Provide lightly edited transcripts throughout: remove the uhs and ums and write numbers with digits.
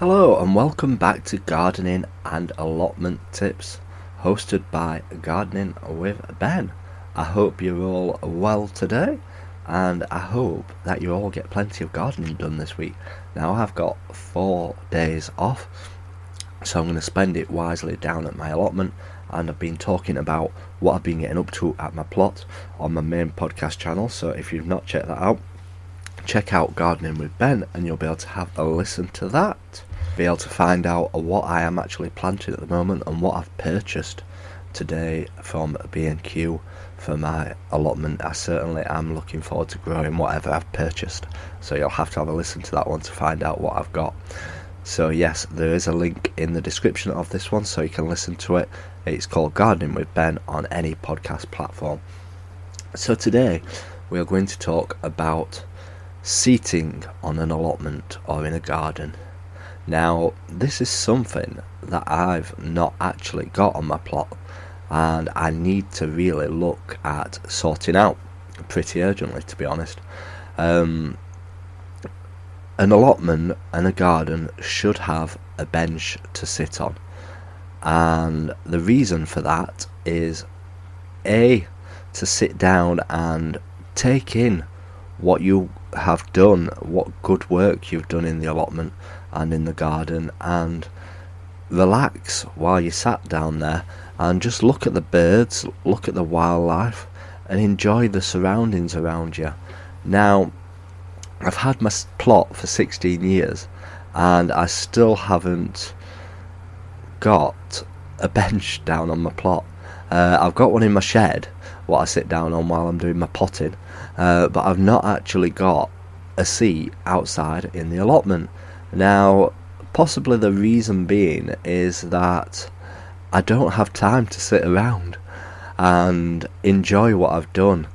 Hello and welcome back to Gardening and Allotment Tips, hosted by Gardening with Ben. I hope you're all well today, and I hope that you all get plenty of gardening done this week. Now I've got 4 days off, so I'm going to spend it wisely down at my allotment, and I've been talking about what I've been getting up to at my plot on my main podcast channel, so if you've not checked that out, check out Gardening with Ben and you'll be able to have a listen to that. Be able to find out what I am actually planting at the moment and what I've purchased today from B&Q for my allotment. I certainly am looking forward to growing whatever I've purchased, so you'll have to have a listen to that one to find out what I've got. So yes, there is a link in the description of this one so you can listen to it. It's called Gardening with Ben on any podcast platform. So today we are going to talk about seating on an allotment or in a garden. Now, this is something that I've not actually got on my plot, and I need to really look at sorting out pretty urgently, to be honest. An allotment and a garden should have a bench to sit on, and the reason for that is to sit down and take in what you have done, what good work you've done in the allotment and in the garden, and relax while you sat down there and just look at the birds, look at the wildlife and enjoy the surroundings around you. Now, I've had my plot for 16 years and I still haven't got a bench down on my plot. I've got one in my shed what I sit down on while I'm doing my potting, but I've not actually got a seat outside in the allotment. Now, possibly the reason being is that I don't have time to sit around and enjoy what I've done,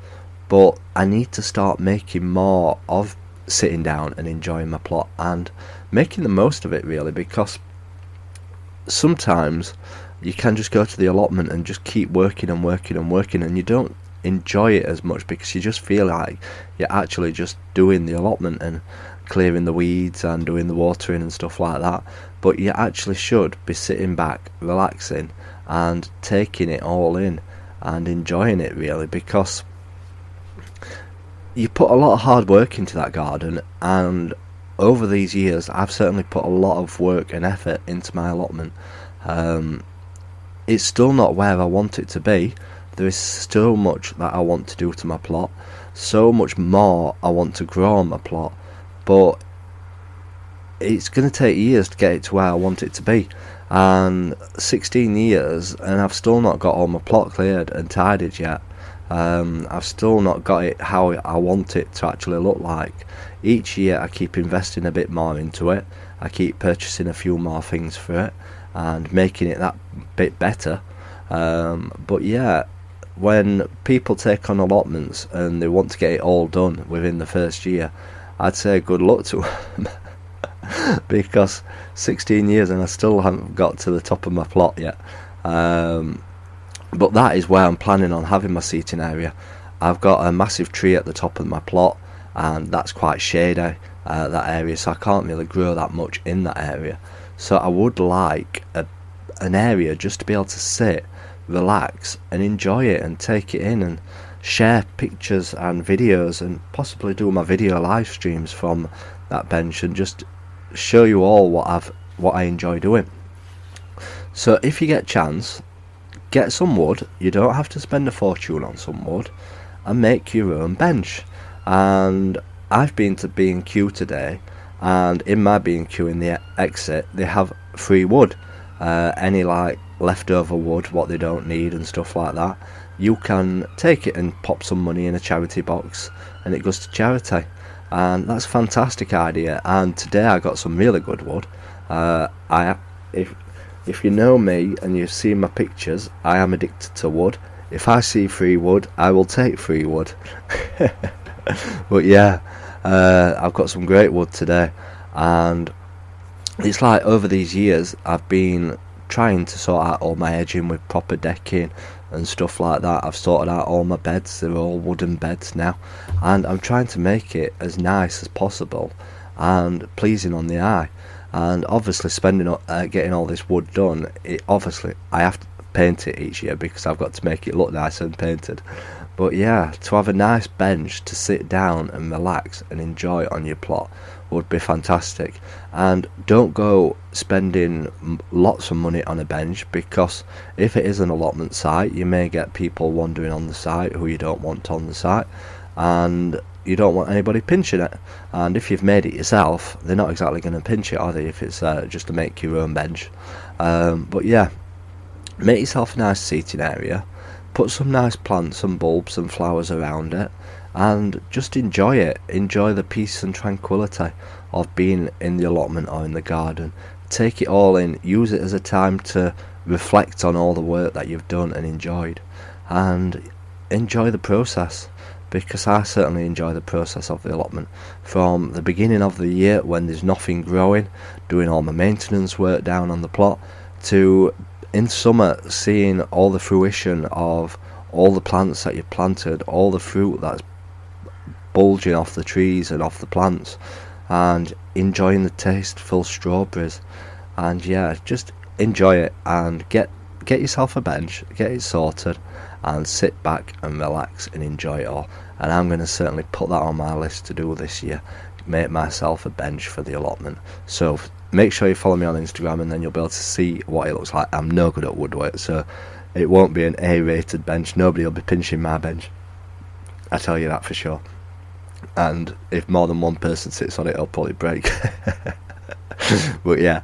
but I need to start making more of sitting down and enjoying my plot and making the most of it, really, because sometimes you can just go to the allotment and just keep working and working and working, and you don't enjoy it as much because you just feel like you're actually just doing the allotment and clearing the weeds and doing the watering and stuff like that. But you actually should be sitting back, relaxing and taking it all in and enjoying it, really, because you put a lot of hard work into that garden, and over these years I've certainly put a lot of work and effort into my allotment. It's still not where I want it to be. There is still much that I want to do to my plot, so much more I want to grow on my plot, but it's going to take years to get it to where I want it to be, and 16 years and I've still not got all my plot cleared and tidied yet. I've still not got it how I want it to actually look like. Each year I keep investing a bit more into it, I keep purchasing a few more things for it and making it that bit better. But yeah, when people take on allotments and they want to get it all done within the first year, I'd say good luck to them because 16 years and I still haven't got to the top of my plot yet. But that is where I'm planning on having my seating area. I've got a massive tree at the top of my plot, and that's quite shady, that area, so I can't really grow that much in that area. So I would like an area just to be able to sit, relax and enjoy it and take it in and share pictures and videos and possibly do my video live streams from that bench and just show you all what I enjoy doing. So if you get a chance, get some wood. You don't have to spend a fortune on some wood, and make your own bench. And I've been to B&Q today, and in my B&Q in the exit they have free wood. Any like leftover wood what they don't need and stuff like that, you can take it and pop some money in a charity box and it goes to charity, and that's a fantastic idea. And today I got some really good wood. If you know me and you've seen my pictures, I am addicted to wood. If I see free wood, I will take free wood. But yeah, I've got some great wood today, and it's like over these years I've been trying to sort out all my edging with proper decking and stuff like that. I've sorted out all my beds, they're all wooden beds now, and I'm trying to make it as nice as possible and pleasing on the eye. And obviously getting all this wood done, obviously I have to paint it each year because I've got to make it look nice and painted. But yeah, to have a nice bench to sit down and relax and enjoy on your plot would be fantastic. And don't go spending lots of money on a bench, because if it is an allotment site, you may get people wandering on the site who you don't want on the site, and you don't want anybody pinching it. And if you've made it yourself, they're not exactly going to pinch it, are they, if it's just to make your own bench. But yeah, make yourself a nice seating area, put some nice plants and bulbs and flowers around it, and just enjoy it. Enjoy the peace and tranquility of being in the allotment or in the garden. Take it all in. Use it as a time to reflect on all the work that you've done and enjoyed, and enjoy the process, because I certainly enjoy the process of the allotment. From the beginning of the year, when there's nothing growing, doing all my maintenance work down on the plot, to in summer seeing all the fruition of all the plants that you've planted, all the fruit that's bulging off the trees and off the plants, and enjoying the tasteful strawberries. And yeah, just enjoy it, and get yourself a bench, get it sorted, and sit back and relax and enjoy it all. And I'm going to certainly put that on my list to do this year, make myself a bench for the allotment. So make sure you follow me on Instagram, and then you'll be able to see what it looks like. I'm no good at woodwork, so it won't be an A-rated bench. Nobody will be pinching my bench, I tell you that for sure. And if more than one person sits on it, it'll probably break. But yeah,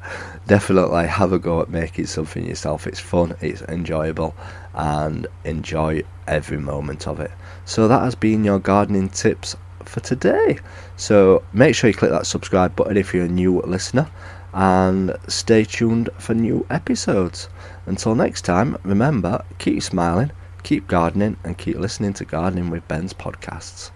definitely have a go at making something yourself. It's fun, it's enjoyable, and enjoy every moment of it. So that has been your gardening tips for today. So make sure you click that subscribe button if you're a new listener, and stay tuned for new episodes. Until next time, remember, keep smiling, keep gardening, and keep listening to Gardening with Ben's podcasts.